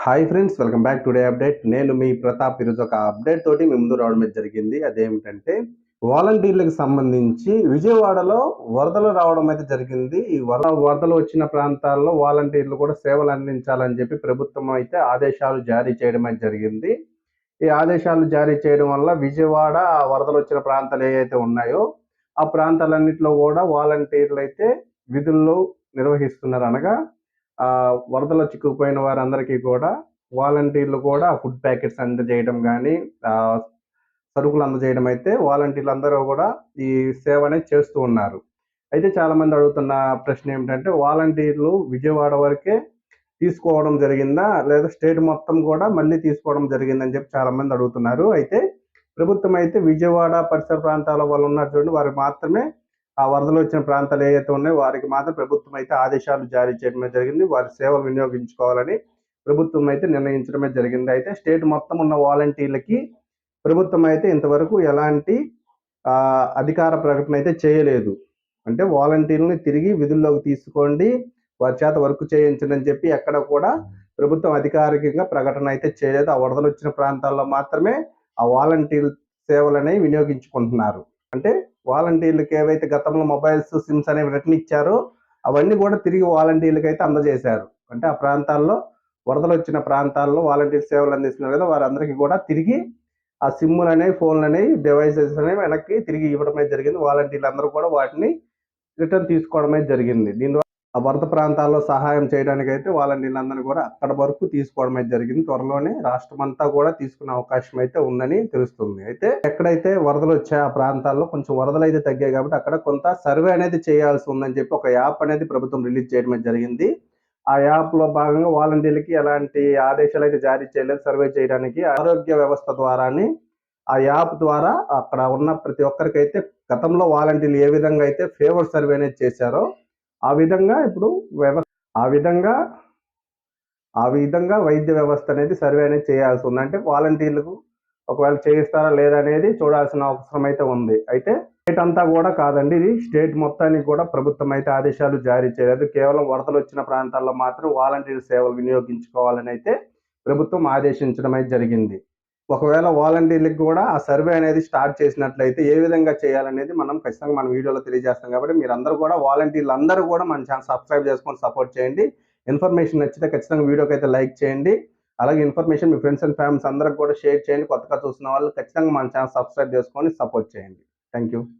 Hi friends, welcome back today update. నేను మీ ప్రతాప్. ఈరోజు ఒక అప్డేట్ తోటి మీ ముందు రావడం జరిగింది. అదేమిటంటే వాలంటీర్లకు సంబంధించి విజయవాడలో వరదలు రావడం అయితే జరిగింది. ఈ వరదలు వచ్చిన ప్రాంతాల్లో వాలంటీర్లు కూడా సేవలు అందించాలని చెప్పి ప్రభుత్వం అయితే ఆదేశాలు జారీ చేయడం అయితే జరిగింది. ఈ ఆదేశాలు జారీ చేయడం వల్ల విజయవాడ వరదలు వచ్చిన ప్రాంతాలు ఏవైతే ఉన్నాయో ఆ ప్రాంతాలన్నింటిలో కూడా వాలంటీర్లు అయితే విధుల్లో నిర్వహిస్తున్నారు. అనగా వరదలో చిక్కుకుపోయిన వారందరికీ కూడా వాలంటీర్లు కూడా ఫుడ్ ప్యాకెట్స్ అందజేయడం కానీ, సరుకులు అందజేయడం అయితే వాలంటీర్లు అందరూ కూడా ఈ సేవ అనేది చేస్తూ ఉన్నారు. అయితే చాలామంది అడుగుతున్న ప్రశ్న ఏమిటంటే, వాలంటీర్లు విజయవాడ వరకే తీసుకోవడం జరిగిందా, లేదా స్టేట్ మొత్తం కూడా మళ్ళీ తీసుకోవడం జరిగిందని చెప్పి చాలామంది అడుగుతున్నారు. అయితే ప్రభుత్వం అయితే విజయవాడ పరిసర ప్రాంతాల వాళ్ళు ఉన్నారు చూడండి, వారికి మాత్రమే ఆ వరదలు వచ్చిన ప్రాంతాలు ఏవైతే ఉన్నాయో వారికి మాత్రం ప్రభుత్వం అయితే ఆదేశాలు జారీ చేయడమే జరిగింది. వారి సేవలు వినియోగించుకోవాలని ప్రభుత్వం అయితే నిర్ణయించడమే జరిగింది. అయితే స్టేట్ మొత్తం ఉన్న వాలంటీర్లకి ప్రభుత్వం అయితే ఇంతవరకు ఎలాంటి అధికార ప్రకటన అయితే చేయలేదు. అంటే వాలంటీర్లని తిరిగి విధుల్లోకి తీసుకోండి, వారి చేత వర్క్ చేయించండి అని చెప్పి ఎక్కడ కూడా ప్రభుత్వం అధికారికంగా ప్రకటన అయితే చేయలేదు. ఆ వరదలు వచ్చిన ప్రాంతాల్లో మాత్రమే ఆ వాలంటీర్ సేవలు అనేవి వినియోగించుకుంటున్నారు. అంటే వాలంటీర్లకు ఏవైతే గతంలో మొబైల్స్, సిమ్స్ అనేవి రిటర్న్ ఇచ్చారో అవన్నీ కూడా తిరిగి వాలంటీర్లకు అయితే అందజేశారు. అంటే ఆ ప్రాంతాల్లో వరదలు వచ్చిన ప్రాంతాల్లో వాలంటీర్ సేవలు అందిస్తున్నారు కదా, వారందరికీ కూడా తిరిగి ఆ సిమ్ములు అనేవి, ఫోన్లు అనేవి, డివైసెస్ అనేవి వెనక్కి తిరిగి ఇవ్వడమే జరిగింది. వాలంటీర్లు అందరూ కూడా వాటిని రిటర్న్ తీసుకోవడమే జరిగింది. దీనివల్ల ఆ వరద ప్రాంతాల్లో సహాయం చేయడానికైతే వాలంటీర్లందరినీ కూడా అక్కడ వరకు తీసుకోవడం అయితే జరిగింది. త్వరలోనే రాష్ట్రం అంతా కూడా తీసుకునే అవకాశం అయితే ఉందని తెలుస్తుంది. అయితే ఎక్కడైతే వరదలు వచ్చాయి ఆ ప్రాంతాల్లో కొంచెం వరదలు అయితే తగ్గాయి కాబట్టి అక్కడ కొంత సర్వే అనేది చేయాల్సి ఉందని చెప్పి ఒక యాప్ అనేది ప్రభుత్వం రిలీజ్ చేయడం జరిగింది. ఆ యాప్ లో భాగంగా వాలంటీర్లకి ఎలాంటి ఆదేశాలు అయితే జారీ చేయలేదు సర్వే చేయడానికి. ఆరోగ్య వ్యవస్థ ద్వారాని ఆ యాప్ ద్వారా అక్కడ ఉన్న ప్రతి ఒక్కరికైతే గతంలో వాలంటీర్లు ఏ విధంగా అయితే ఫేవర్ సర్వే అనేది చేశారో ఆ విధంగా ఇప్పుడు ఆ విధంగా వైద్య వ్యవస్థ అనేది సర్వే అనేది చేయాల్సి ఉంది. అంటే వాలంటీర్లకు ఒకవేళ చేయిస్తారా లేదా అనేది చూడాల్సిన అవసరం అయితే ఉంది. అయితే స్టేట్ అంతా కూడా కాదండి, ఇది స్టేట్ మొత్తానికి కూడా ప్రభుత్వం అయితే ఆదేశాలు జారీ చేయలేదు. కేవలం వరదలు వచ్చిన ప్రాంతాల్లో మాత్రం వాలంటీర్ సేవలు వినియోగించుకోవాలని అయితే ప్రభుత్వం ఆదేశించడం అయితే జరిగింది. ఒకవేళ వాలంటీర్లకు కూడా ఆ సర్వే అనేది స్టార్ట్ చేసినట్లయితే ఏ విధంగా చేయాలనేది మనం ఖచ్చితంగా మన వీడియోలో తెలియజేస్తాం. కాబట్టి మీరందరూ కూడా వాలంటీర్లు అందరూ కూడా మన ఛానల్ సబ్స్క్రైబ్ చేసుకొని సపోర్ట్ చేయండి. ఇన్ఫర్మేషన్ నచ్చితే ఖచ్చితంగా వీడియోకి అయితే లైక్ చేయండి. అలాగే information me friends and families అందరికి కూడా షేర్ చేయండి. కొత్తగా చూసిన వాళ్ళు ఖచ్చితంగా మన ఛానల్ సబ్స్క్రైబ్ చేసుకొని సపోర్ట్ చేయండి. Thank you.